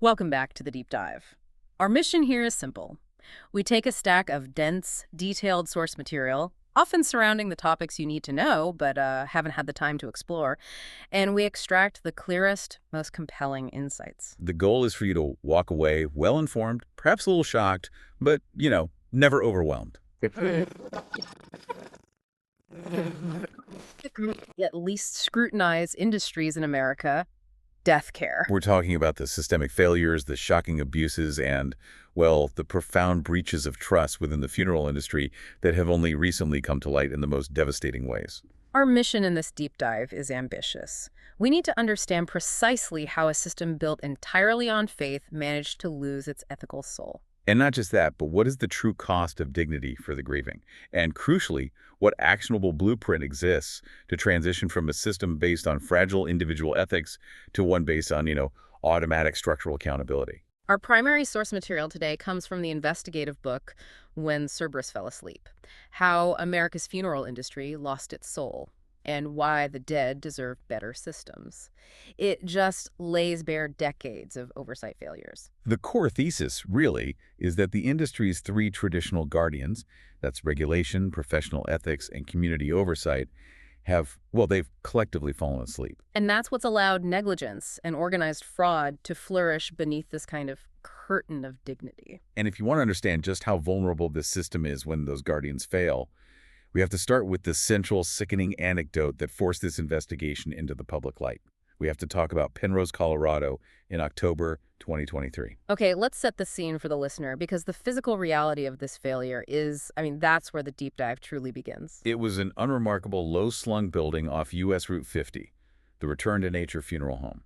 Welcome back to the deep dive. Our mission here is simple. We take a stack of dense, detailed source material, often surrounding the topics you need to know but haven't had the time to explore, and we extract the clearest, most compelling insights. The goal is for you to walk away well-informed, perhaps a little shocked, but, never overwhelmed. At least scrutinize industries in America, death care. We're talking about the systemic failures, the shocking abuses, and, well, the profound breaches of trust within the funeral industry that have only recently come to light in the most devastating ways. Our mission in this deep dive is ambitious. We need to understand precisely how a system built entirely on faith managed to lose its ethical soul. And not just that, but what is the true cost of dignity for the grieving? And crucially, what actionable blueprint exists to transition from a system based on fragile individual ethics to one based on, automatic structural accountability? Our primary source material today comes from the investigative book, When Cerberus Fell Asleep: How America's Funeral Industry Lost Its Soul, and Why the Dead Deserve Better Systems. It just lays bare decades of oversight failures. The core thesis, really, is that the industry's three traditional guardians, that's regulation, professional ethics, and community oversight, they've collectively fallen asleep. And that's what's allowed negligence and organized fraud to flourish beneath this kind of curtain of dignity. And if you want to understand just how vulnerable this system is when those guardians fail, we have to start with the central, sickening anecdote that forced this investigation into the public light. We have to talk about Penrose, Colorado in October 2023. Okay, let's set the scene for the listener, because the physical reality of this failure that's where the deep dive truly begins. It was an unremarkable, low-slung building off U.S. Route 50, the Return to Nature funeral home.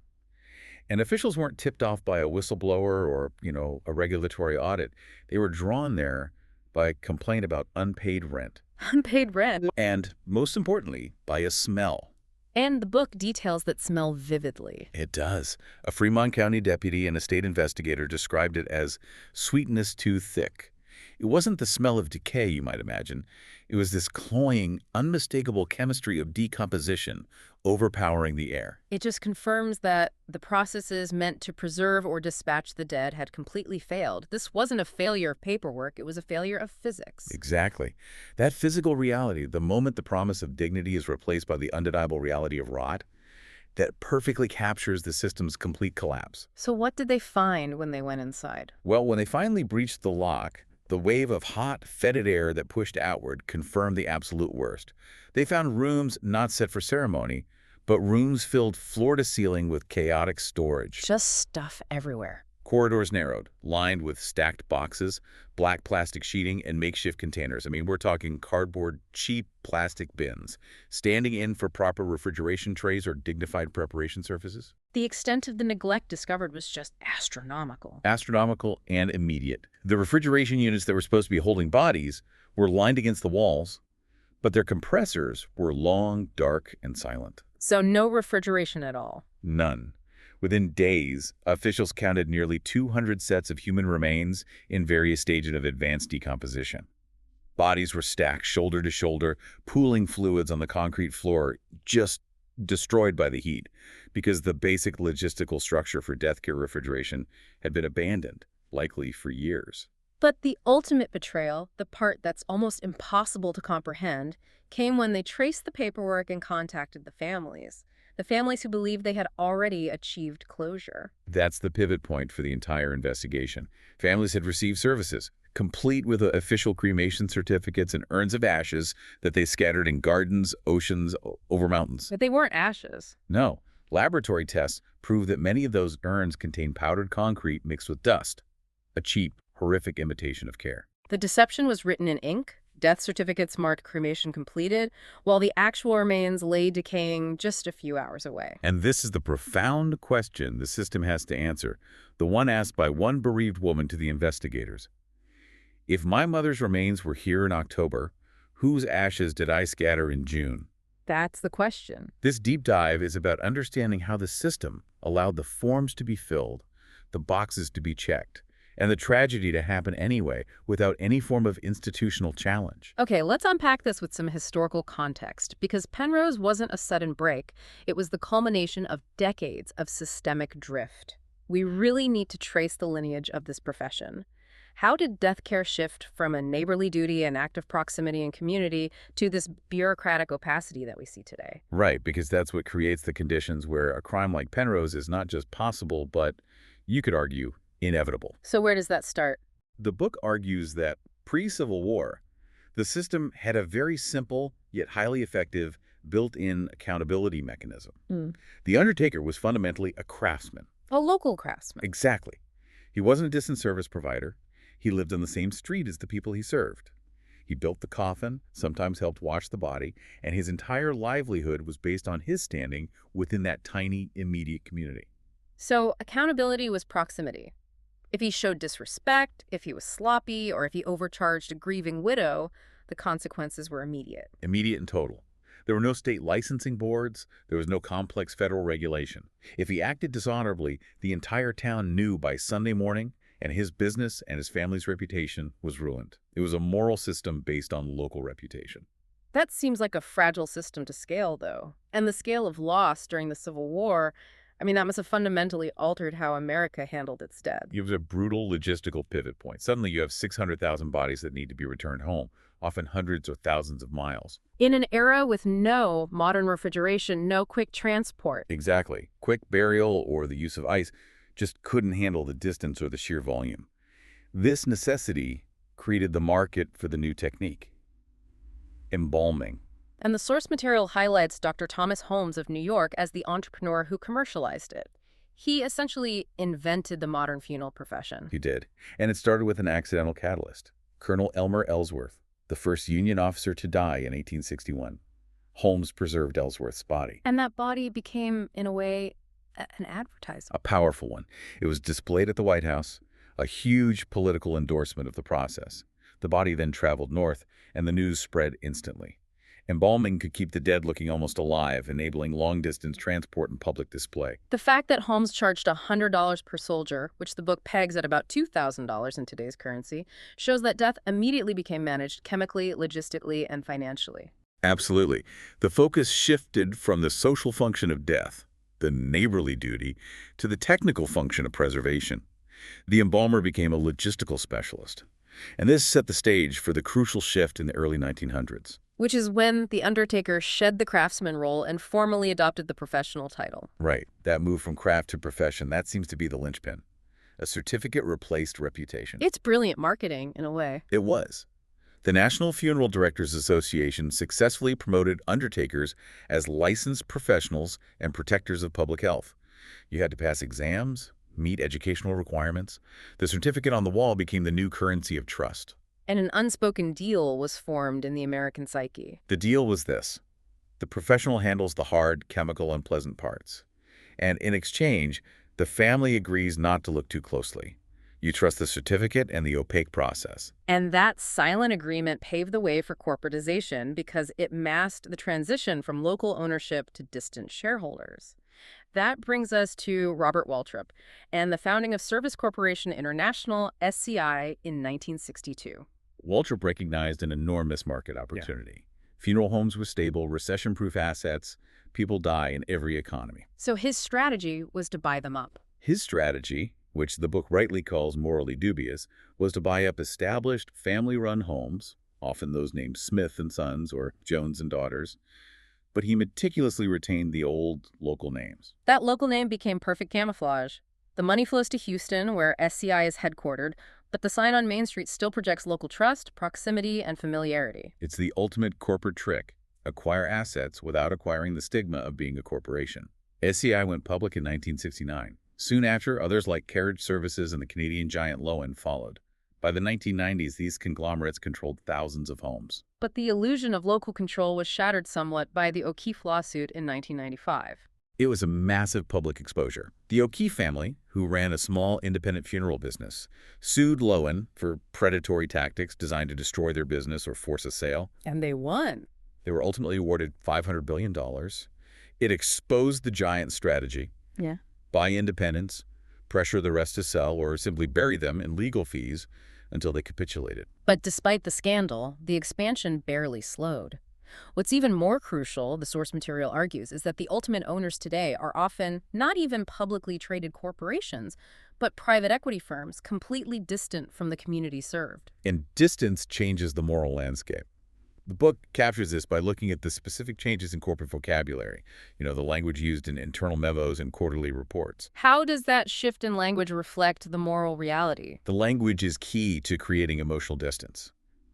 And officials weren't tipped off by a whistleblower or, a regulatory audit. They were drawn there by a complaint about unpaid rent. Unpaid rent. And, most importantly, by a smell. And the book details that smell vividly. It does. A Fremont County deputy and a state investigator described it as sweetness too thick. It wasn't the smell of decay, you might imagine. It was this cloying, unmistakable chemistry of decomposition overpowering the air. It just confirms that the processes meant to preserve or dispatch the dead had completely failed. This wasn't a failure of paperwork, it was a failure of physics. Exactly. That physical reality, the moment the promise of dignity is replaced by the undeniable reality of rot, that perfectly captures the system's complete collapse. So what did they find when they went inside? Well, when they finally breached the lock, the wave of hot, fetid air that pushed outward confirmed the absolute worst. They found rooms not set for ceremony, but rooms filled floor to ceiling with chaotic storage. Just stuff everywhere. Corridors narrowed, lined with stacked boxes, black plastic sheeting, and makeshift containers. We're talking cardboard, cheap plastic bins, standing in for proper refrigeration trays or dignified preparation surfaces. The extent of the neglect discovered was just astronomical. Astronomical and immediate. The refrigeration units that were supposed to be holding bodies were lined against the walls, but their compressors were long, dark, and silent. So no refrigeration at all? None. Within days, officials counted nearly 200 sets of human remains in various stages of advanced decomposition. Bodies were stacked shoulder to shoulder, pooling fluids on the concrete floor, just destroyed by the heat, because the basic logistical structure for death care refrigeration had been abandoned, likely for years. But the ultimate betrayal, the part that's almost impossible to comprehend, came when they traced the paperwork and contacted the families who believed they had already achieved closure. That's the pivot point for the entire investigation. Families had received services, complete with official cremation certificates and urns of ashes that they scattered in gardens, oceans, over mountains. But they weren't ashes. No. Laboratory tests proved that many of those urns contained powdered concrete mixed with dust, a cheap, horrific imitation of care. The deception was written in ink. Death certificates marked cremation completed, while the actual remains lay decaying just a few hours away. And this is the profound question the system has to answer, the one asked by one bereaved woman to the investigators. If my mother's remains were here in October, whose ashes did I scatter in June? That's the question. This deep dive is about understanding how the system allowed the forms to be filled, the boxes to be checked, and the tragedy to happen anyway without any form of institutional challenge. Okay, let's unpack this with some historical context, because Penrose wasn't a sudden break. It was the culmination of decades of systemic drift. We really need to trace the lineage of this profession. How did death care shift from a neighborly duty and active proximity and community to this bureaucratic opacity that we see today? Right, because that's what creates the conditions where a crime like Penrose is not just possible, but, you could argue, inevitable. So where does that start? The book argues that pre-Civil War, the system had a very simple yet highly effective built-in accountability mechanism. Mm. The undertaker was fundamentally a craftsman. A local craftsman. Exactly. He wasn't a distant service provider. He lived on the same street as the people he served. He built the coffin, sometimes helped wash the body, and his entire livelihood was based on his standing within that tiny, immediate community. So accountability was proximity. If he showed disrespect, if he was sloppy, or if he overcharged a grieving widow, the consequences were immediate. Immediate and total. There were no state licensing boards. There was no complex federal regulation. If he acted dishonorably, the entire town knew by Sunday morning, and his business and his family's reputation was ruined. It was a moral system based on local reputation. That seems like a fragile system to scale, though. And the scale of loss during the Civil War, I mean, that must have fundamentally altered how America handled its dead. It was a brutal logistical pivot point. Suddenly you have 600,000 bodies that need to be returned home, often hundreds or thousands of miles. In an era with no modern refrigeration, no quick transport. Exactly. Quick burial or the use of ice just couldn't handle the distance or the sheer volume. This necessity created the market for the new technique, embalming. And the source material highlights Dr. Thomas Holmes of New York as the entrepreneur who commercialized it. He essentially invented the modern funeral profession. He did. And it started with an accidental catalyst. Colonel Elmer Ellsworth, the first Union officer to die in 1861. Holmes preserved Ellsworth's body. And that body became, in a way, an advertisement. A powerful one. It was displayed at the White House, a huge political endorsement of the process. The body then traveled north, and the news spread instantly. Embalming could keep the dead looking almost alive, enabling long-distance transport and public display. The fact that Holmes charged $100 per soldier, which the book pegs at about $2,000 in today's currency, shows that death immediately became managed chemically, logistically, and financially. Absolutely. The focus shifted from the social function of death, the neighborly duty, to the technical function of preservation. The embalmer became a logistical specialist. And this set the stage for the crucial shift in the early 1900s. Which is when the undertaker shed the craftsman role and formally adopted the professional title. Right. That move from craft to profession, that seems to be the linchpin. A certificate replaced reputation. It's brilliant marketing, in a way. It was. The National Funeral Directors Association successfully promoted undertakers as licensed professionals and protectors of public health. You had to pass exams, meet educational requirements. The certificate on the wall became the new currency of trust. And an unspoken deal was formed in the American psyche. The deal was this. The professional handles the hard, chemical, unpleasant parts. And in exchange, the family agrees not to look too closely. You trust the certificate and the opaque process. And that silent agreement paved the way for corporatization because it masked the transition from local ownership to distant shareholders. That brings us to Robert Waltrip and the founding of Service Corporation International, SCI, in 1962. Waltrip recognized an enormous market opportunity. Funeral homes were stable, recession-proof assets. People die in every economy. So his strategy was to buy them up. His strategy, which the book rightly calls morally dubious, was to buy up established family-run homes, often those named Smith and Sons or Jones and Daughters, but he meticulously retained the old local names. That local name became perfect camouflage. The money flows to Houston, where SCI is headquartered, but the sign on Main Street still projects local trust, proximity, and familiarity. It's the ultimate corporate trick: acquire assets without acquiring the stigma of being a corporation. SCI went public in 1969. Soon after, others like Carriage Services and the Canadian giant Lowen followed. By the 1990s, these conglomerates controlled thousands of homes. But the illusion of local control was shattered somewhat by the O'Keefe lawsuit in 1995. It was a massive public exposure. The O'Keefe family, who ran a small independent funeral business, sued Lowen for predatory tactics designed to destroy their business or force a sale. And they won. They were ultimately awarded $500 billion. It exposed the giant strategy. Yeah. Buy independents, pressure the rest to sell, or simply bury them in legal fees until they capitulated. But despite the scandal, the expansion barely slowed. What's even more crucial, the source material argues, is that the ultimate owners today are often not even publicly traded corporations, but private equity firms completely distant from the community served. And distance changes the moral landscape. The book captures this by looking at the specific changes in corporate vocabulary, the language used in internal memos and quarterly reports. How does that shift in language reflect the moral reality? The language is key to creating emotional distance.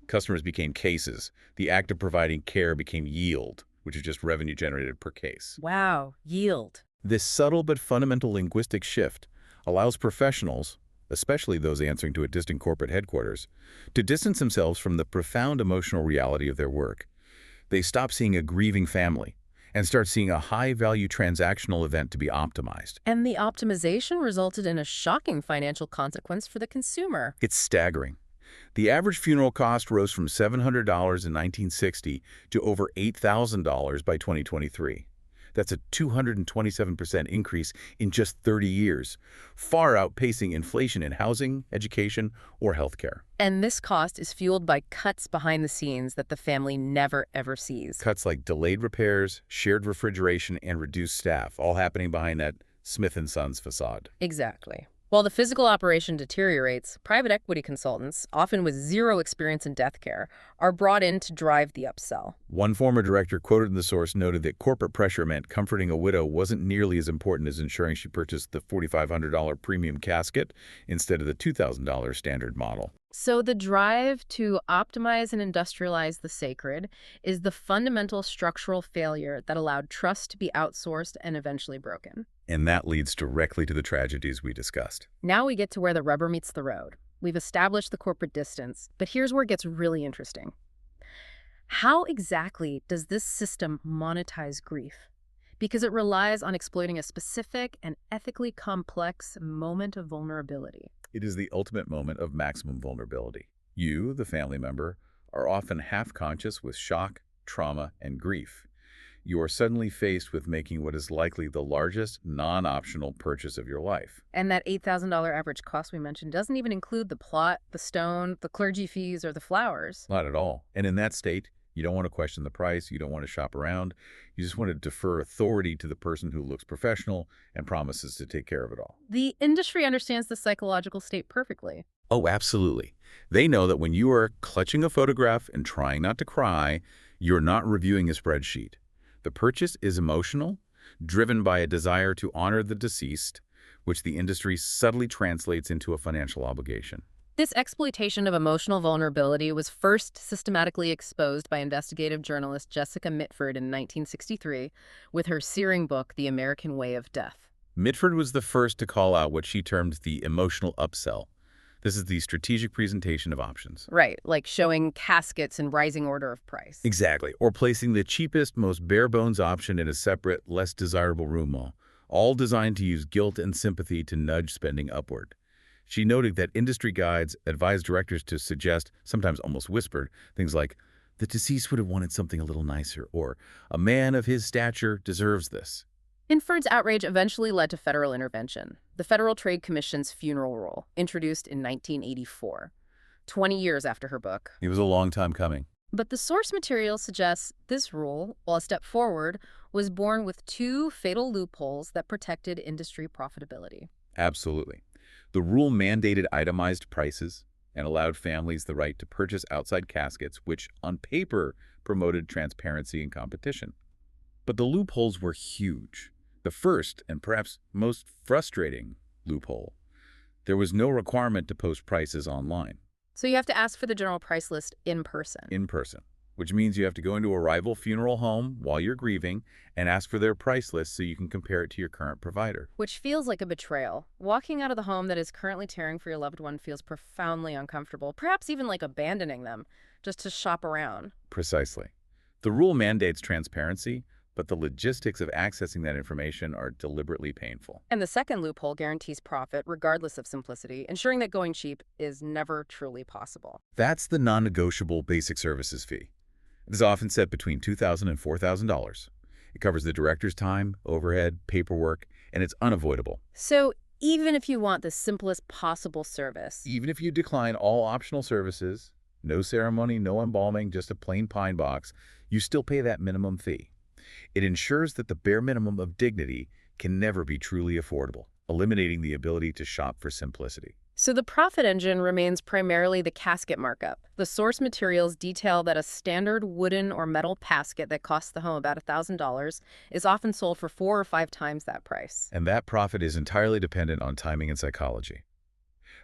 Customers became cases. The act of providing care became yield, which is just revenue generated per case. Wow, yield. This subtle but fundamental linguistic shift allows professionals, especially those answering to a distant corporate headquarters, to distance themselves from the profound emotional reality of their work. They stop seeing a grieving family and start seeing a high-value transactional event to be optimized. And the optimization resulted in a shocking financial consequence for the consumer. It's staggering. The average funeral cost rose from $700 in 1960 to over $8,000 by 2023. That's a 227% increase in just 30 years, far outpacing inflation in housing, education, or healthcare. And this cost is fueled by cuts behind the scenes that the family never, ever sees. Cuts like delayed repairs, shared refrigeration, and reduced staff, all happening behind that Smith & Sons facade. Exactly. While the physical operation deteriorates, private equity consultants, often with zero experience in death care, are brought in to drive the upsell. One former director quoted in the source noted that corporate pressure meant comforting a widow wasn't nearly as important as ensuring she purchased the $4,500 premium casket instead of the $2,000 standard model. So the drive to optimize and industrialize the sacred is the fundamental structural failure that allowed trust to be outsourced and eventually broken. And that leads directly to the tragedies we discussed. Now we get to where the rubber meets the road. We've established the corporate distance, but here's where it gets really interesting. How exactly does this system monetize grief? Because it relies on exploiting a specific and ethically complex moment of vulnerability. It is the ultimate moment of maximum vulnerability. You, the family member, are often half-conscious with shock, trauma, and grief. You are suddenly faced with making what is likely the largest, non-optional purchase of your life. And that $8,000 average cost we mentioned doesn't even include the plot, the stone, the clergy fees, or the flowers. Not at all. And in that state, you don't want to question the price, you don't want to shop around, you just want to defer authority to the person who looks professional and promises to take care of it all. The industry understands the psychological state perfectly. Oh, absolutely. They know that when you are clutching a photograph and trying not to cry, you're not reviewing a spreadsheet. The purchase is emotional, driven by a desire to honor the deceased, which the industry subtly translates into a financial obligation. This exploitation of emotional vulnerability was first systematically exposed by investigative journalist Jessica Mitford in 1963 with her searing book, The American Way of Death. Mitford was the first to call out what she termed the emotional upsell. This is the strategic presentation of options. Right, like showing caskets in rising order of price. Exactly, or placing the cheapest, most bare-bones option in a separate, less desirable room, all designed to use guilt and sympathy to nudge spending upward. She noted that industry guides advised directors to suggest, sometimes almost whispered, things like, "The deceased would have wanted something a little nicer," or "A man of his stature deserves this." Mitford's outrage eventually led to federal intervention. The Federal Trade Commission's funeral rule, introduced in 1984, 20 years after her book. It was a long time coming. But the source material suggests this rule, while a step forward, was born with two fatal loopholes that protected industry profitability. Absolutely. The rule mandated itemized prices and allowed families the right to purchase outside caskets, which, on paper, promoted transparency and competition. But the loopholes were huge. The first, and perhaps most frustrating, loophole: there was no requirement to post prices online. So you have to ask for the general price list in person. In person, which means you have to go into a rival funeral home while you're grieving and ask for their price list so you can compare it to your current provider. Which feels like a betrayal. Walking out of the home that is currently caring for your loved one feels profoundly uncomfortable, perhaps even like abandoning them, just to shop around. Precisely. The rule mandates transparency, but the logistics of accessing that information are deliberately painful. And the second loophole guarantees profit regardless of simplicity, ensuring that going cheap is never truly possible. That's the non-negotiable basic services fee. It is often set between $2,000 and $4,000. It covers the director's time, overhead, paperwork, and it's unavoidable. So even if you want the simplest possible service, Even if you decline all optional services, No ceremony, no embalming, just a plain pine box. You still pay that minimum fee. It ensures that the bare minimum of dignity can never be truly affordable, eliminating the ability to shop for simplicity. So the profit engine remains primarily the casket markup. The source materials detail that a standard wooden or metal casket that costs the home about $1,000 is often sold for 4 or 5 times that price. And that profit is entirely dependent on timing and psychology.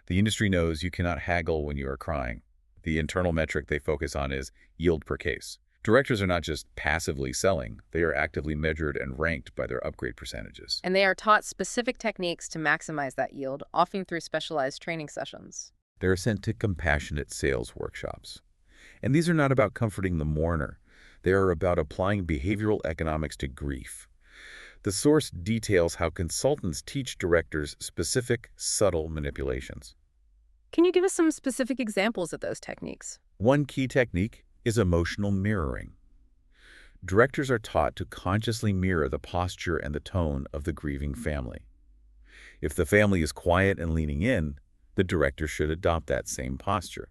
The industry knows you cannot haggle when you are crying. The internal metric they focus on is yield per case. Directors are not just passively selling, they are actively measured and ranked by their upgrade percentages. And they are taught specific techniques to maximize that yield, often through specialized training sessions. They are sent to compassionate sales workshops. And these are not about comforting the mourner. They are about applying behavioral economics to grief. The source details how consultants teach directors specific, subtle manipulations. Can you give us some specific examples of those techniques? One key technique is emotional mirroring. Directors are taught to consciously mirror the posture and the tone of the grieving family. If the family is quiet and leaning in, the director should adopt that same posture.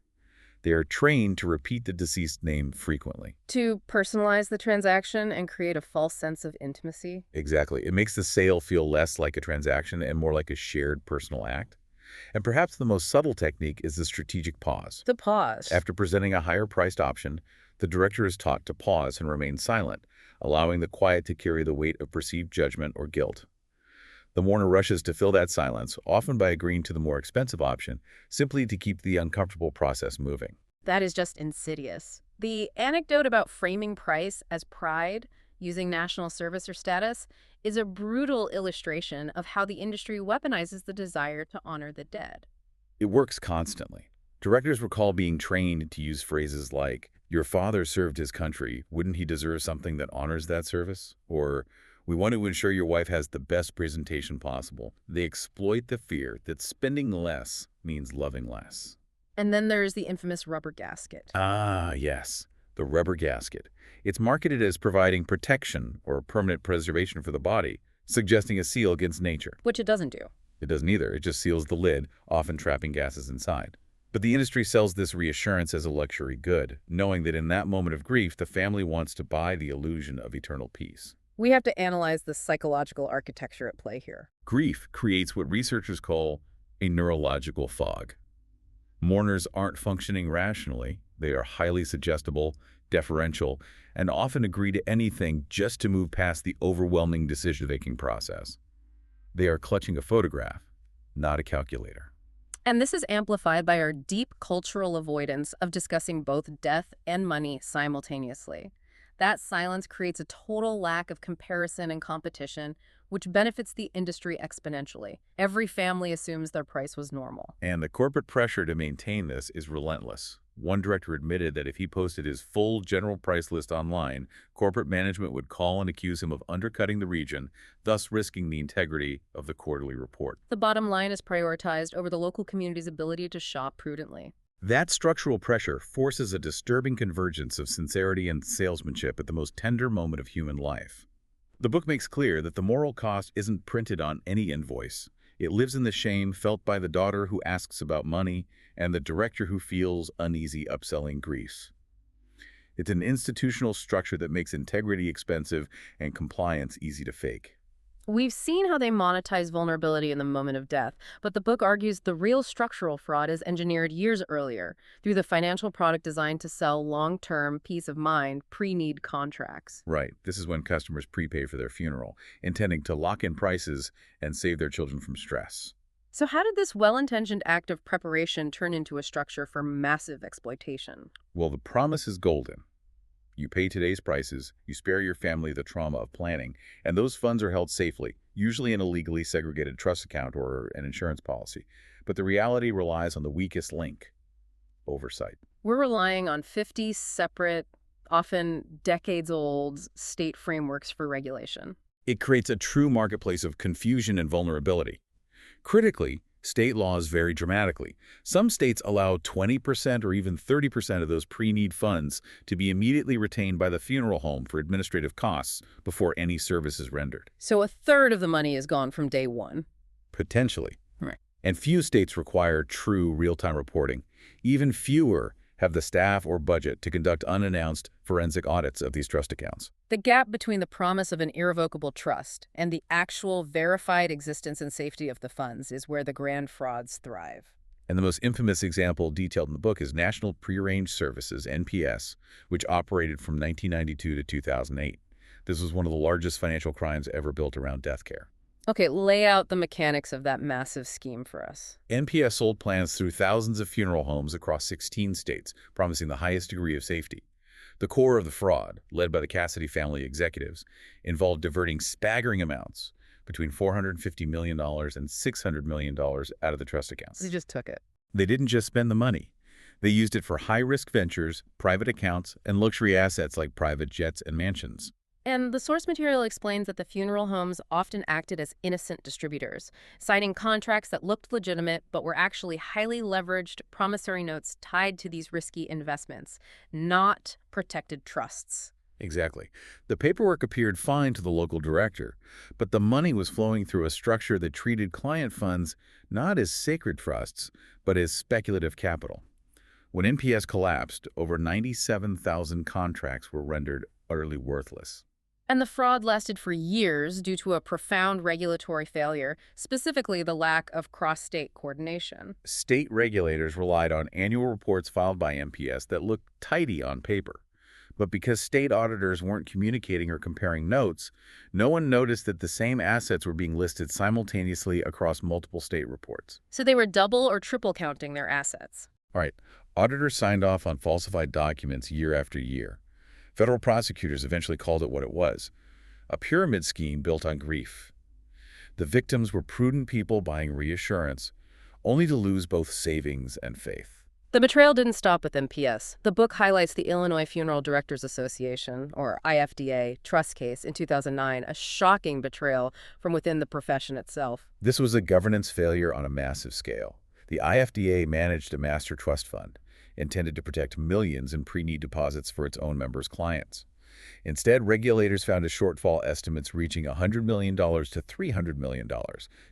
They are trained to repeat the deceased name frequently. To personalize the transaction and create a false sense of intimacy? Exactly. It makes the sale feel less like a transaction and more like a shared personal act. And perhaps the most subtle technique is the strategic pause. The pause. After presenting a higher-priced option, the director is taught to pause and remain silent, allowing the quiet to carry the weight of perceived judgment or guilt. The mourner rushes to fill that silence, often by agreeing to the more expensive option, simply to keep the uncomfortable process moving. That is just insidious. The anecdote about framing price as pride, using national service or status, is a brutal illustration of how the industry weaponizes the desire to honor the dead. It works constantly. Directors recall being trained to use phrases like, "Your father served his country. Wouldn't he deserve something that honors that service?" Or, "We want to ensure your wife has the best presentation possible." They exploit the fear that spending less means loving less. And then there's the infamous rubber gasket. Ah, yes, the rubber gasket. It's marketed as providing protection or permanent preservation for the body, suggesting a seal against nature. Which it doesn't do. It doesn't either. It just seals the lid, often trapping gases inside. But the industry sells this reassurance as a luxury good, knowing that in that moment of grief, the family wants to buy the illusion of eternal peace. We have to analyze the psychological architecture at play here. Grief creates what researchers call a neurological fog. Mourners aren't functioning rationally. They are highly suggestible, deferential, and often agree to anything just to move past the overwhelming decision-making process. They are clutching a photograph, not a calculator. And this is amplified by our deep cultural avoidance of discussing both death and money simultaneously. That silence creates a total lack of comparison and competition, which benefits the industry exponentially. Every family assumes their price was normal. And the corporate pressure to maintain this is relentless. One director admitted that if he posted his full general price list online, corporate management would call and accuse him of undercutting the region, thus risking the integrity of the quarterly report. The bottom line is prioritized over the local community's ability to shop prudently. That structural pressure forces a disturbing convergence of sincerity and salesmanship at the most tender moment of human life. The book makes clear that the moral cost isn't printed on any invoice. It lives in the shame felt by the daughter who asks about money and the director who feels uneasy upselling griefs. It's an institutional structure that makes integrity expensive and compliance easy to fake. We've seen how they monetize vulnerability in the moment of death, but the book argues the real structural fraud is engineered years earlier through the financial product designed to sell long-term peace of mind pre-need contracts. Right. This is when customers prepay for their funeral, intending to lock in prices and save their children from stress. So how did this well-intentioned act of preparation turn into a structure for massive exploitation? Well, the promise is golden. You pay today's prices, you spare your family the trauma of planning, and those funds are held safely, usually in a legally segregated trust account or an insurance policy. But the reality relies on the weakest link: oversight. We're relying on 50 separate, often decades-old state frameworks for regulation. It creates a true marketplace of confusion and vulnerability. Critically, state laws vary dramatically. Some states allow 20% or even 30% of those pre-need funds to be immediately retained by the funeral home for administrative costs before any service is rendered. So a third of the money is gone from day one. Potentially. Right. And few states require true real-time reporting. Even fewer have the staff or budget to conduct unannounced forensic audits of these trust accounts. The gap between the promise of an irrevocable trust and the actual verified existence and safety of the funds is where the grand frauds thrive. And the most infamous example detailed in the book is National Prearranged Services, NPS, which operated from 1992 to 2008. This was one of the largest financial crimes ever built around death care. Okay, lay out the mechanics of that massive scheme for us. NPS sold plans through thousands of funeral homes across 16 states, promising the highest degree of safety. The core of the fraud, led by the Cassidy family executives, involved diverting staggering amounts, between $450 million and $600 million out of the trust accounts. They just took it. They didn't just spend the money. They used it for high-risk ventures, private accounts, and luxury assets like private jets and mansions. And the source material explains that the funeral homes often acted as innocent distributors, signing contracts that looked legitimate but were actually highly leveraged promissory notes tied to these risky investments, not protected trusts. Exactly. The paperwork appeared fine to the local director, but the money was flowing through a structure that treated client funds not as sacred trusts, but as speculative capital. When NPS collapsed, over 97,000 contracts were rendered utterly worthless. And the fraud lasted for years due to a profound regulatory failure, specifically the lack of cross-state coordination. State regulators relied on annual reports filed by NPS that looked tidy on paper. But because state auditors weren't communicating or comparing notes, no one noticed that the same assets were being listed simultaneously across multiple state reports. So they were double or triple counting their assets. All right, auditors signed off on falsified documents year after year. Federal prosecutors eventually called it what it was, a pyramid scheme built on grief. The victims were prudent people buying reassurance, only to lose both savings and faith. The betrayal didn't stop with NPS. The book highlights the Illinois Funeral Directors Association, or IFDA, trust case in 2009, a shocking betrayal from within the profession itself. This was a governance failure on a massive scale. The IFDA managed a master trust fund, intended to protect millions in pre-need deposits for its own members' clients. Instead, regulators found a shortfall, estimates reaching $100 million to $300 million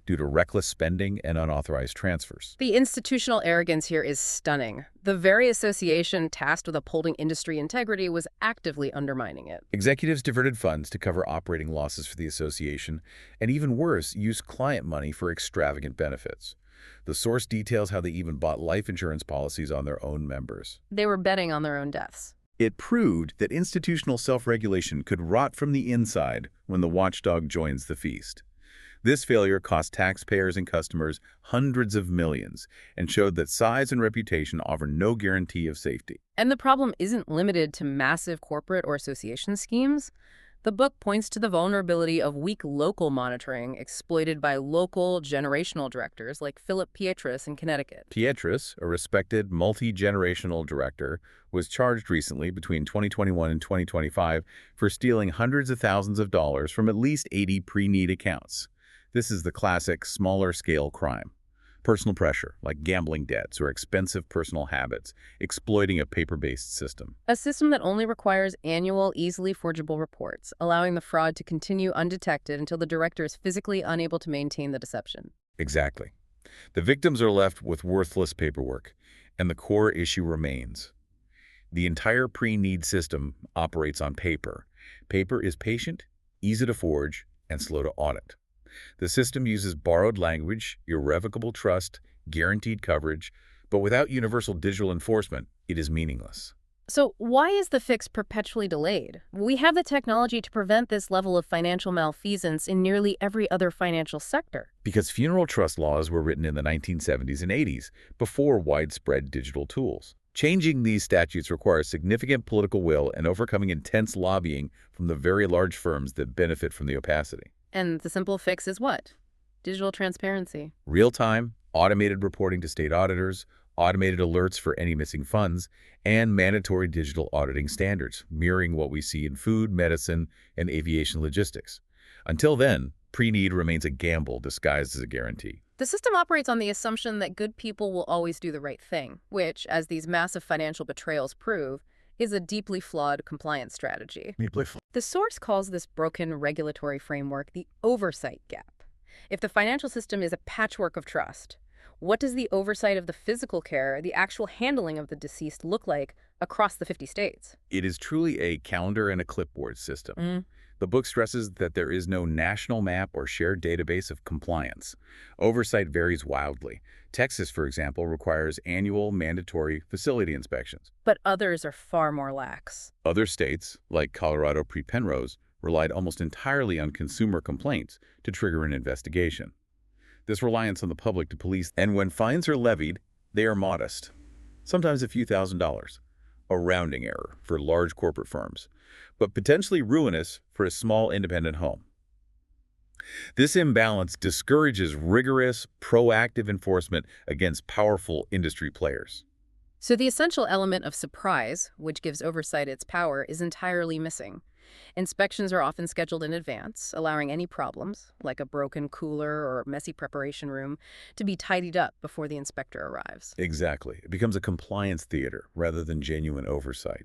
due to reckless spending and unauthorized transfers. The institutional arrogance here is stunning. The very association tasked with upholding industry integrity was actively undermining it. Executives diverted funds to cover operating losses for the association, and even worse, used client money for extravagant benefits. The source details how they even bought life insurance policies on their own members. They were betting on their own deaths. It proved that institutional self-regulation could rot from the inside when the watchdog joins the feast. This failure cost taxpayers and customers hundreds of millions and showed that size and reputation offer no guarantee of safety. And the problem isn't limited to massive corporate or association schemes. The book points to the vulnerability of weak local monitoring exploited by local generational directors like Philip Pietrus in Connecticut. Pietrus, a respected multi-generational director, was charged recently between 2021 and 2025 for stealing hundreds of thousands of dollars from at least 80 pre-need accounts. This is the classic smaller-scale crime. Personal pressure, like gambling debts or expensive personal habits, exploiting a paper-based system. A system that only requires annual, easily forgeable reports, allowing the fraud to continue undetected until the director is physically unable to maintain the deception. Exactly. The victims are left with worthless paperwork, and the core issue remains. The entire pre-need system operates on paper. Paper is patient, easy to forge, and slow to audit. The system uses borrowed language, irrevocable trust, guaranteed coverage, but without universal digital enforcement, it is meaningless. So why is the fix perpetually delayed? We have the technology to prevent this level of financial malfeasance in nearly every other financial sector. Because funeral trust laws were written in the 1970s and 80s, before widespread digital tools. Changing these statutes requires significant political will and overcoming intense lobbying from the very large firms that benefit from the opacity. And the simple fix is what? Digital transparency. Real-time, automated reporting to state auditors, automated alerts for any missing funds, and mandatory digital auditing standards, mirroring what we see in food, medicine, and aviation logistics. Until then, pre-need remains a gamble disguised as a guarantee. The system operates on the assumption that good people will always do the right thing, which, as these massive financial betrayals prove, is a deeply flawed compliance strategy. The source calls this broken regulatory framework the oversight gap. If the financial system is a patchwork of trust, What does the oversight of the physical care, the actual handling of the deceased, look like across the 50 states? It is truly a calendar and a clipboard system. Mm. The book stresses that there is no national map or shared database of compliance. Oversight varies wildly. Texas, for example, requires annual mandatory facility inspections. But others are far more lax. Other states, like Colorado pre-Penrose, relied almost entirely on consumer complaints to trigger an investigation. This reliance on the public to police, and when fines are levied, they are modest, sometimes a few $1,000s, a rounding error for large corporate firms, but potentially ruinous for a small independent home. This imbalance discourages rigorous, proactive enforcement against powerful industry players. So the essential element of surprise, which gives oversight its power, is entirely missing. Inspections are often scheduled in advance, allowing any problems, like a broken cooler or messy preparation room, to be tidied up before the inspector arrives. Exactly. It becomes a compliance theater rather than genuine oversight.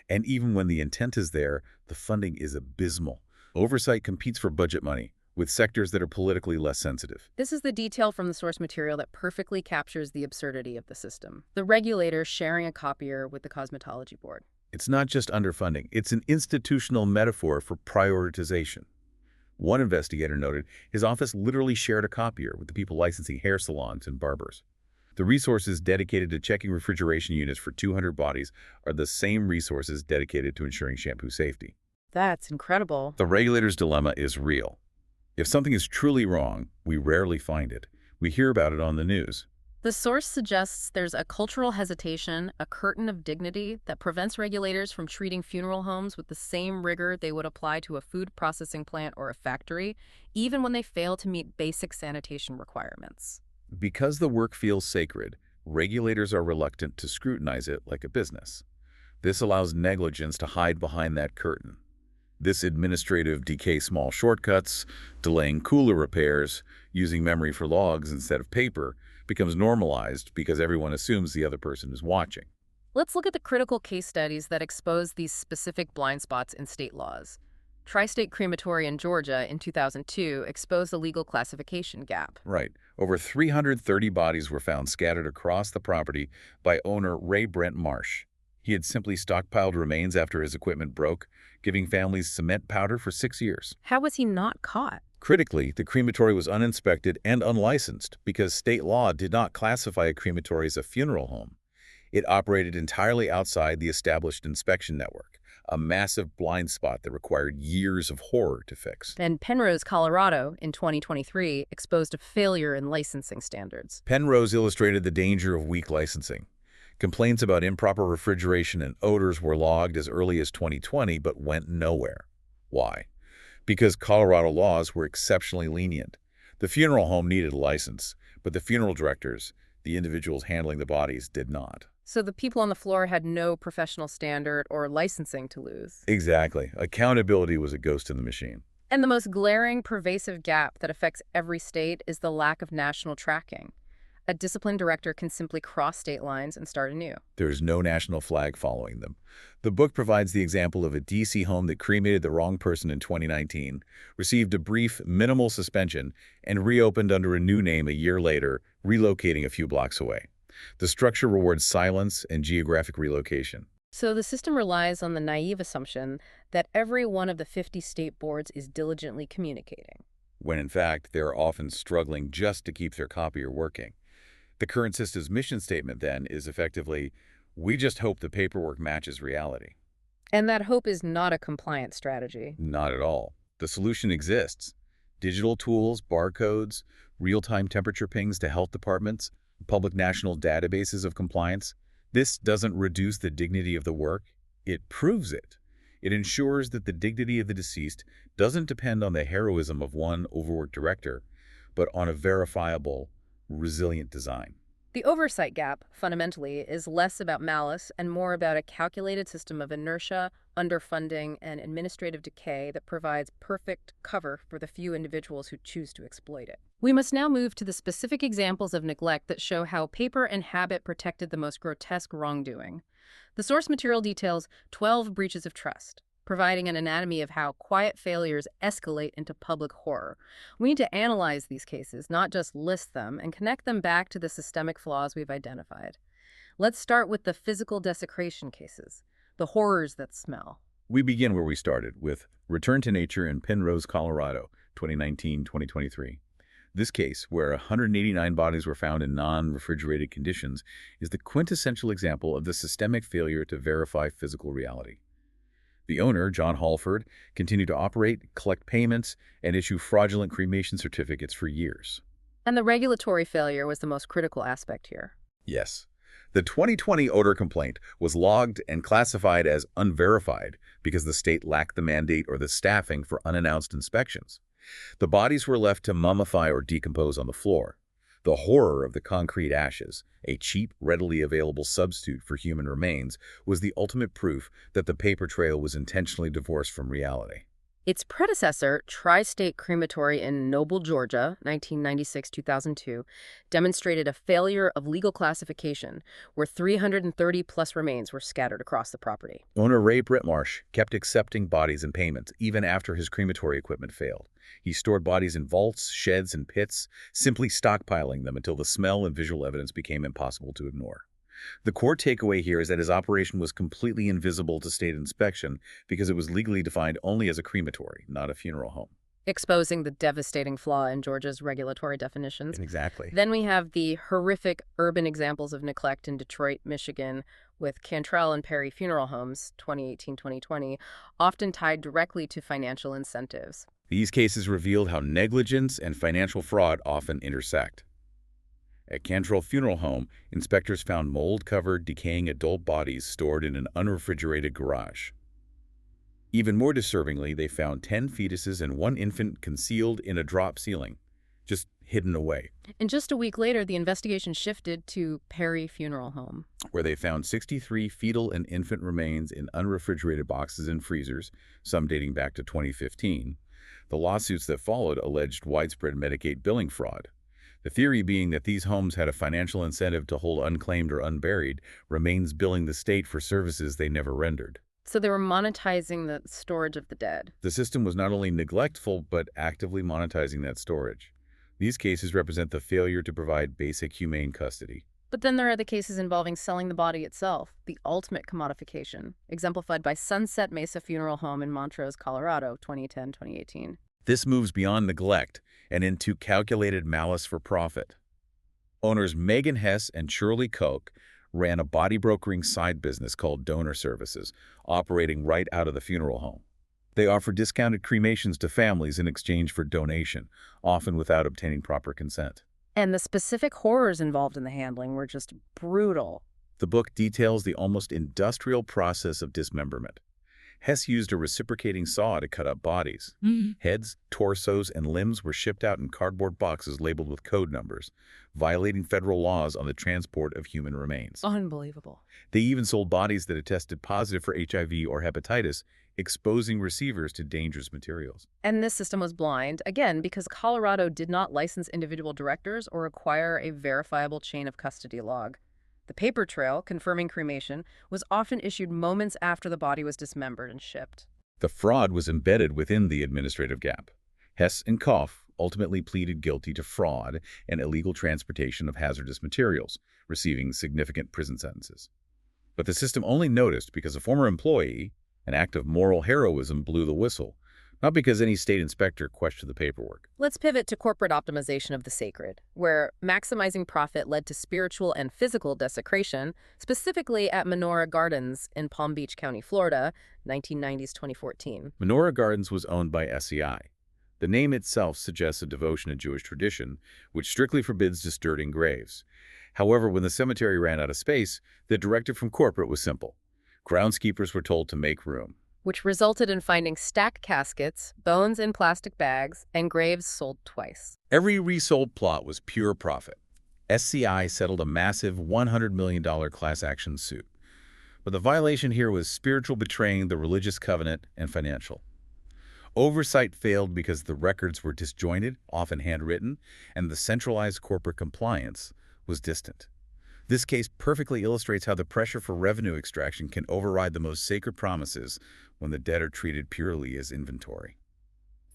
And even when the intent is there, the funding is abysmal. Oversight competes for budget money with sectors that are politically less sensitive. This is the detail from the source material that perfectly captures the absurdity of the system. The regulator sharing a copier with the cosmetology board. It's not just underfunding, it's an institutional metaphor for prioritization. One investigator noted his office literally shared a copier with the people licensing hair salons and barbers. The resources dedicated to checking refrigeration units for 200 bodies are the same resources dedicated to ensuring shampoo safety. That's incredible. The regulator's dilemma is real. If something is truly wrong, we rarely find it. We hear about it on the news. The source suggests there's a cultural hesitation, a curtain of dignity that prevents regulators from treating funeral homes with the same rigor they would apply to a food processing plant or a factory, even when they fail to meet basic sanitation requirements. Because the work feels sacred, regulators are reluctant to scrutinize it like a business. This allows negligence to hide behind that curtain. This administrative decay small shortcuts, delaying cooler repairs, using memory for logs instead of paper, becomes normalized because everyone assumes the other person is watching. Let's look at the critical case studies that expose these specific blind spots in state laws. Tri-State Crematory in Georgia in 2002 exposed the legal classification gap. Right. Over 330 bodies were found scattered across the property by owner Ray Brent Marsh. He had simply stockpiled remains after his equipment broke, giving families cement powder for 6 years. How was he not caught? Critically, the crematory was uninspected and unlicensed because state law did not classify a crematory as a funeral home. It operated entirely outside the established inspection network, a massive blind spot that required years of horror to fix. And Penrose, Colorado, in 2023, exposed a failure in licensing standards. Penrose illustrated the danger of weak licensing. Complaints about improper refrigeration and odors were logged as early as 2020 but went nowhere. Why? Because Colorado laws were exceptionally lenient. The funeral home needed a license, but the funeral directors, the individuals handling the bodies, did not. So the people on the floor had no professional standard or licensing to lose. Exactly. Accountability was a ghost in the machine. And the most glaring, pervasive gap that affects every state is the lack of national tracking. A discipline director can simply cross state lines and start anew. There is no national flag following them. The book provides the example of a D.C. home that cremated the wrong person in 2019, received a brief, minimal suspension, and reopened under a new name a year later, relocating a few blocks away. The structure rewards silence and geographic relocation. So the system relies on the naive assumption that every one of the 50 state boards is diligently communicating, when in fact they are often struggling just to keep their copier working. The current system's mission statement, then, is effectively, we just hope the paperwork matches reality. And that hope is not a compliance strategy. Not at all. The solution exists. Digital tools, barcodes, real-time temperature pings to health departments, public national databases of compliance. This doesn't reduce the dignity of the work. It proves it. It ensures that the dignity of the deceased doesn't depend on the heroism of one overworked director, but on a verifiable, resilient design. The oversight gap, fundamentally, is less about malice and more about a calculated system of inertia, underfunding, and administrative decay that provides perfect cover for the few individuals who choose to exploit it. We must now move to the specific examples of neglect that show how paper and habit protected the most grotesque wrongdoing. The source material details 12 breaches of trust, providing an anatomy of how quiet failures escalate into public horror. We need to analyze these cases, not just list them, and connect them back to the systemic flaws we've identified. Let's start with the physical desecration cases, the horrors that smell. We begin where we started, with Return to Nature in Penrose, Colorado, 2019-2023. This case, where 189 bodies were found in non-refrigerated conditions, is the quintessential example of the systemic failure to verify physical reality. The owner, John Halford, continued to operate, collect payments, and issue fraudulent cremation certificates for years. And the regulatory failure was the most critical aspect here. Yes. The 2020 odor complaint was logged and classified as unverified because the state lacked the mandate or the staffing for unannounced inspections. The bodies were left to mummify or decompose on the floor. The horror of the concrete ashes, a cheap, readily available substitute for human remains, was the ultimate proof that the paper trail was intentionally divorced from reality. Its predecessor, Tri-State Crematory in Noble, Georgia, 1996-2002, demonstrated a failure of legal classification where 330-plus remains were scattered across the property. Owner Ray Britmarsh kept accepting bodies and payments even after his crematory equipment failed. He stored bodies in vaults, sheds, and pits, simply stockpiling them until the smell and visual evidence became impossible to ignore. The core takeaway here is that his operation was completely invisible to state inspection because it was legally defined only as a crematory, not a funeral home. Exposing the devastating flaw in Georgia's regulatory definitions. Exactly. Then we have the horrific urban examples of neglect in Detroit, Michigan, with Cantrell and Perry Funeral Homes, 2018-2020, often tied directly to financial incentives. These cases revealed how negligence and financial fraud often intersect. At Cantrell Funeral Home, inspectors found mold-covered, decaying adult bodies stored in an unrefrigerated garage. Even more disturbingly, they found 10 fetuses and 1 infant concealed in a drop ceiling, just hidden away. And just a week later, the investigation shifted to Perry Funeral Home, where they found 63 fetal and infant remains in unrefrigerated boxes and freezers, some dating back to 2015. The lawsuits that followed alleged widespread Medicaid billing fraud. The theory being that these homes had a financial incentive to hold unclaimed or unburied remains billing the state for services they never rendered. So they were monetizing the storage of the dead. The system was not only neglectful, but actively monetizing that storage. These cases represent the failure to provide basic humane custody. But then there are the cases involving selling the body itself, the ultimate commodification, exemplified by Sunset Mesa Funeral Home in Montrose, Colorado, 2010-2018. This moves beyond neglect and into calculated malice for profit. Owners Megan Hess and Shirley Koch ran a body brokering side business called Donor Services, operating right out of the funeral home. They offered discounted cremations to families in exchange for donation, often without obtaining proper consent. And the specific horrors involved in the handling were just brutal. The book details the almost industrial process of dismemberment. Hess used a reciprocating saw to cut up bodies. Heads, torsos, and limbs were shipped out in cardboard boxes labeled with code numbers, violating federal laws on the transport of human remains. Unbelievable. They even sold bodies that had tested positive for HIV or hepatitis, exposing receivers to dangerous materials. And this system was blind, again, because Colorado did not license individual directors or require a verifiable chain of custody log. The paper trail, confirming cremation, was often issued moments after the body was dismembered and shipped. The fraud was embedded within the administrative gap. Hess and Koch ultimately pleaded guilty to fraud and illegal transportation of hazardous materials, receiving significant prison sentences. But the system only noticed because a former employee, an act of moral heroism, blew the whistle, not because any state inspector questioned the paperwork. Let's pivot to corporate optimization of the sacred, where maximizing profit led to spiritual and physical desecration, specifically at Menorah Gardens in Palm Beach County, Florida, 1990s-2014. Menorah Gardens was owned by SEI. The name itself suggests a devotion to Jewish tradition, which strictly forbids disturbing graves. However, when the cemetery ran out of space, the directive from corporate was simple. Groundskeepers were told to make room, which resulted in finding stacked caskets, bones in plastic bags, and graves sold twice. Every resold plot was pure profit. SCI settled a massive $100 million class action suit. But the violation here was spiritual, betraying the religious covenant, and financial. Oversight failed because the records were disjointed, often handwritten, and the centralized corporate compliance was distant. This case perfectly illustrates how the pressure for revenue extraction can override the most sacred promises when the dead are treated purely as inventory.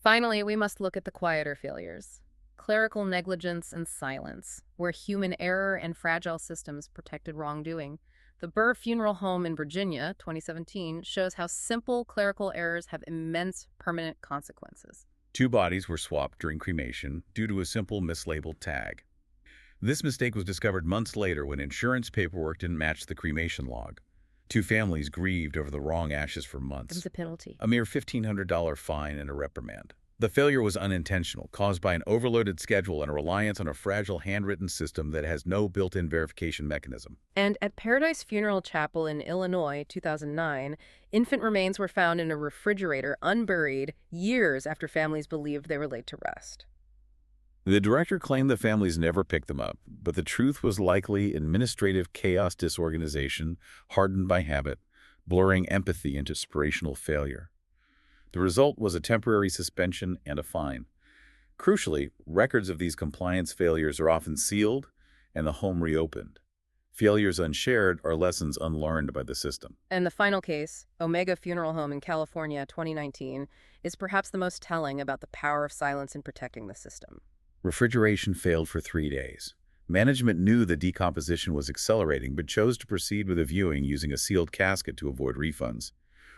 Finally, we must look at the quieter failures. Clerical negligence and silence, where human error and fragile systems protected wrongdoing. The Burr Funeral Home in Virginia, 2017, shows how simple clerical errors have immense permanent consequences. 2 bodies were swapped during cremation due to a simple mislabeled tag. This mistake was discovered months later when insurance paperwork didn't match the cremation log. 2 families grieved over the wrong ashes for months. There's a penalty. A mere $1,500 fine and a reprimand. The failure was unintentional, caused by an overloaded schedule and a reliance on a fragile handwritten system that has no built-in verification mechanism. And at Paradise Funeral Chapel in Illinois, 2009, infant remains were found in a refrigerator unburied years after families believed they were laid to rest. The director claimed the families never picked them up, but the truth was likely administrative chaos, disorganization, hardened by habit, blurring empathy into aspirational failure. The result was a temporary suspension and a fine. Crucially, records of these compliance failures are often sealed and the home reopened. Failures unshared are lessons unlearned by the system. And the final case, Omega Funeral Home in California, 2019, is perhaps the most telling about the power of silence in protecting the system. Refrigeration failed for 3 days. Management knew the decomposition was accelerating but chose to proceed with a viewing using a sealed casket to avoid refunds.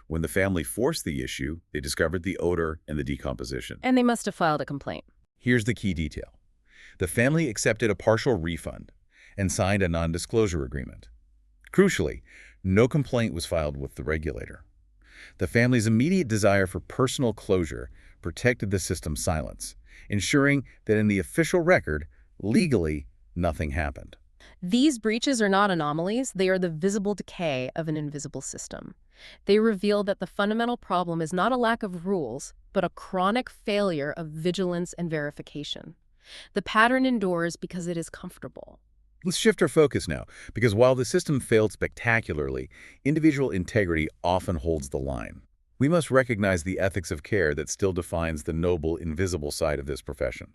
When the family forced the issue, they discovered the odor and the decomposition. And they must have filed a complaint. Here's the key detail. The family accepted a partial refund and signed a non-disclosure agreement. Crucially, no complaint was filed with the regulator. The family's immediate desire for personal closure protected the system's silence, ensuring that in the official record, legally, nothing happened. These breaches are not anomalies, they are the visible decay of an invisible system. They reveal that the fundamental problem is not a lack of rules, but a chronic failure of vigilance and verification. The pattern endures because it is comfortable. Let's shift our focus now, because while the system failed spectacularly, individual integrity often holds the line. We must recognize the ethics of care that still defines the noble, invisible side of this profession.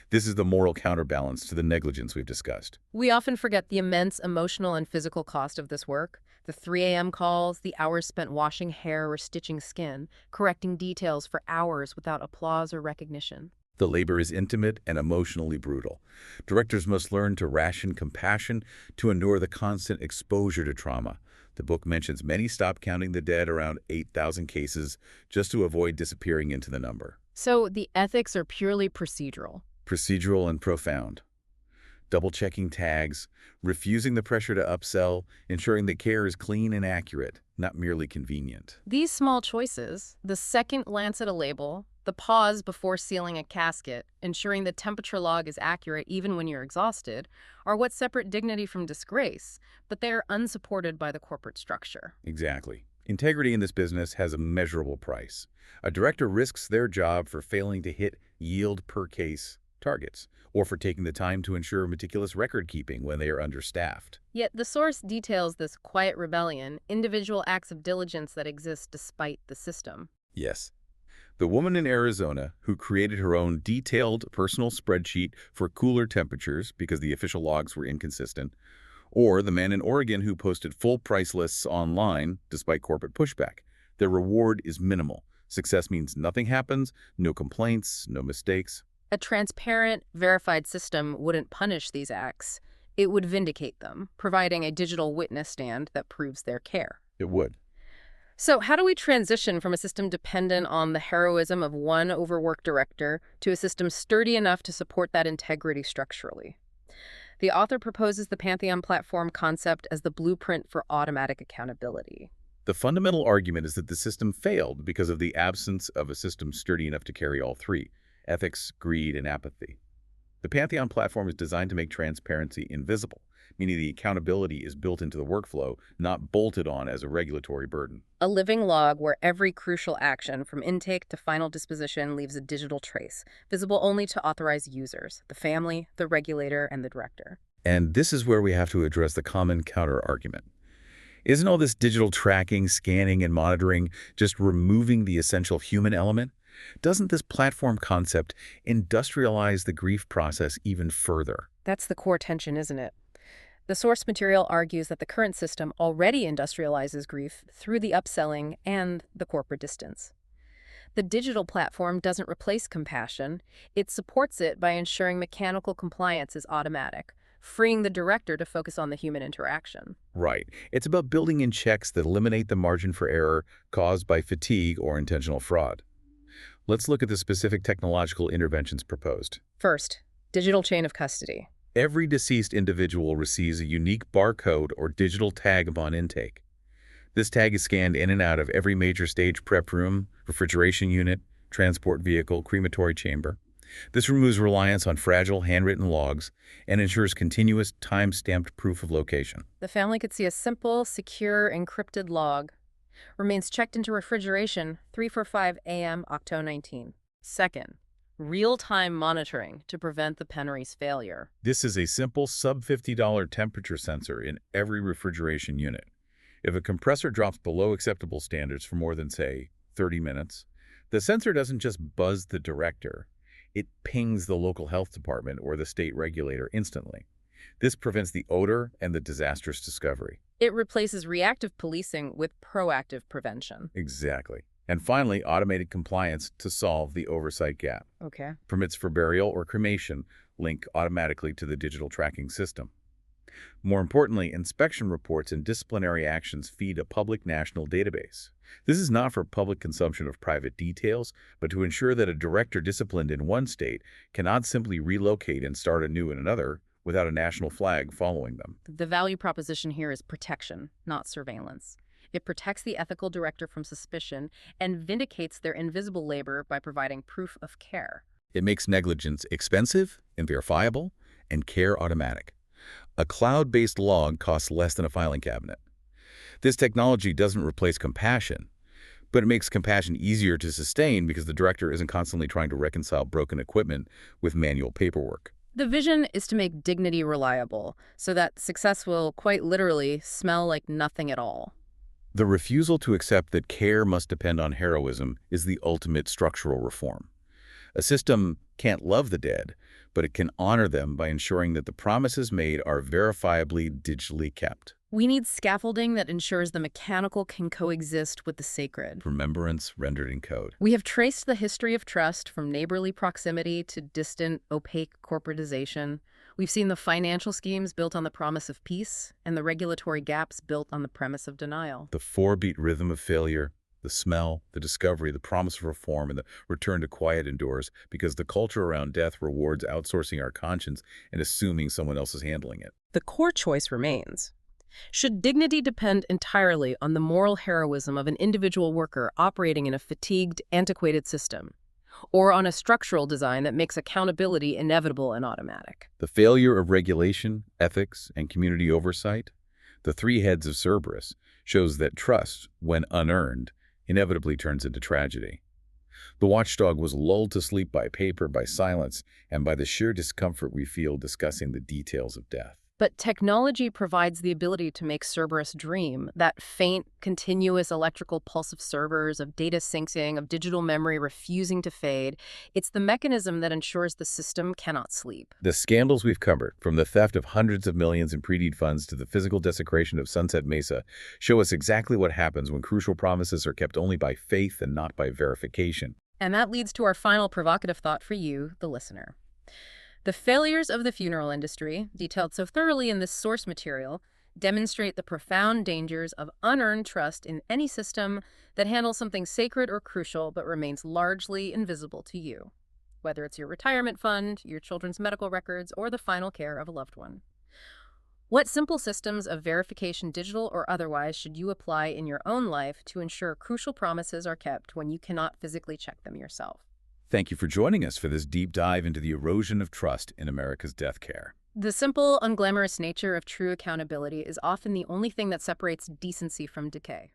This is the moral counterbalance to the negligence we've discussed. We often forget the immense emotional and physical cost of this work. The 3 a.m. calls, the hours spent washing hair or stitching skin, correcting details for hours without applause or recognition. The labor is intimate and emotionally brutal. Directors must learn to ration compassion to endure the constant exposure to trauma. The book mentions many stop counting the dead around 8,000 cases just to avoid disappearing into the number. So the ethics are purely procedural. Procedural and profound. Double-checking tags, refusing the pressure to upsell, ensuring that care is clean and accurate, not merely convenient. These small choices, the second glance at a label, the pause before sealing a casket, ensuring the temperature log is accurate even when you're exhausted, are what separate dignity from disgrace, but they are unsupported by the corporate structure. Exactly. Integrity in this business has a measurable price. A director risks their job for failing to hit yield per case targets, or for taking the time to ensure meticulous record-keeping when they are understaffed. Yet the source details this quiet rebellion, individual acts of diligence that exist despite the system. Yes. The woman in Arizona who created her own detailed personal spreadsheet for cooler temperatures because the official logs were inconsistent, or the man in Oregon who posted full price lists online despite corporate pushback. Their reward is minimal. Success means nothing happens, no complaints, no mistakes. A transparent, verified system wouldn't punish these acts. It would vindicate them, providing a digital witness stand that proves their care. It would. So how do we transition from a system dependent on the heroism of one overworked director to a system sturdy enough to support that integrity structurally? The author proposes the Pantheon platform concept as the blueprint for automatic accountability. The fundamental argument is that the system failed because of the absence of a system sturdy enough to carry all three: ethics, greed, and apathy. The Pantheon platform is designed to make transparency invisible, meaning the accountability is built into the workflow, not bolted on as a regulatory burden. A living log where every crucial action, from intake to final disposition, leaves a digital trace, visible only to authorized users, the family, the regulator, and the director. And this is where we have to address the common counter-argument. Isn't all this digital tracking, scanning, and monitoring just removing the essential human element? Doesn't this platform concept industrialize the grief process even further? That's the core tension, isn't it? The source material argues that the current system already industrializes grief through the upselling and the corporate distance. The digital platform doesn't replace compassion, it supports it by ensuring mechanical compliance is automatic, freeing the director to focus on the human interaction. Right. It's about building in checks that eliminate the margin for error caused by fatigue or intentional fraud. Let's look at the specific technological interventions proposed. First, digital chain of custody. Every deceased individual receives a unique barcode or digital tag upon intake. This tag is scanned in and out of every major stage prep room, refrigeration unit, transport vehicle, crematory chamber. This removes reliance on fragile handwritten logs and ensures continuous time-stamped proof of location. The family could see a simple, secure, encrypted log. Remains checked into refrigeration 3:45 a.m. Octo 19. Second, real-time monitoring to prevent the Penrose failure. This is a simple sub-$50 temperature sensor in every refrigeration unit. If a compressor drops below acceptable standards for more than, say, 30 minutes, the sensor doesn't just buzz the director, it pings the local health department or the state regulator instantly. This prevents the odor and the disastrous discovery. It replaces reactive policing with proactive prevention. Exactly. And finally, automated compliance to solve the oversight gap. Okay. Permits for burial or cremation link automatically to the digital tracking system. More importantly, inspection reports and disciplinary actions feed a public national database. This is not for public consumption of private details, but to ensure that a director disciplined in one state cannot simply relocate and start anew in another without a national flag following them. The value proposition here is protection, not surveillance. It protects the ethical director from suspicion and vindicates their invisible labor by providing proof of care. It makes negligence expensive and verifiable and care automatic. A cloud-based log costs less than a filing cabinet. This technology doesn't replace compassion, but it makes compassion easier to sustain because the director isn't constantly trying to reconcile broken equipment with manual paperwork. The vision is to make dignity reliable, so that success will, quite literally, smell like nothing at all. The refusal to accept that care must depend on heroism is the ultimate structural reform. A system can't love the dead, but it can honor them by ensuring that the promises made are verifiably digitally kept. We need scaffolding that ensures the mechanical can coexist with the sacred. Remembrance rendered in code. We have traced the history of trust from neighborly proximity to distant, opaque corporatization. We've seen the financial schemes built on the promise of peace and the regulatory gaps built on the premise of denial. The four-beat rhythm of failure, the smell, the discovery, the promise of reform, and the return to quiet endures because the culture around death rewards outsourcing our conscience and assuming someone else is handling it. The core choice remains. Should dignity depend entirely on the moral heroism of an individual worker operating in a fatigued, antiquated system, or on a structural design that makes accountability inevitable and automatic? The failure of regulation, ethics, and community oversight, the three heads of Cerberus, shows that trust, when unearned, inevitably turns into tragedy. The watchdog was lulled to sleep by paper, by silence, and by the sheer discomfort we feel discussing the details of death. But technology provides the ability to make Cerberus dream, that faint, continuous electrical pulse of servers, of data syncing, of digital memory refusing to fade. It's the mechanism that ensures the system cannot sleep. The scandals we've covered, from the theft of hundreds of millions in pre-deed funds to the physical desecration of Sunset Mesa, show us exactly what happens when crucial promises are kept only by faith and not by verification. And that leads to our final provocative thought for you, the listener. The failures of the funeral industry, detailed so thoroughly in this source material, demonstrate the profound dangers of unearned trust in any system that handles something sacred or crucial but remains largely invisible to you, whether it's your retirement fund, your children's medical records, or the final care of a loved one. What simple systems of verification, digital or otherwise, should you apply in your own life to ensure crucial promises are kept when you cannot physically check them yourself? Thank you for joining us for this deep dive into the erosion of trust in America's death care. The simple, unglamorous nature of true accountability is often the only thing that separates decency from decay.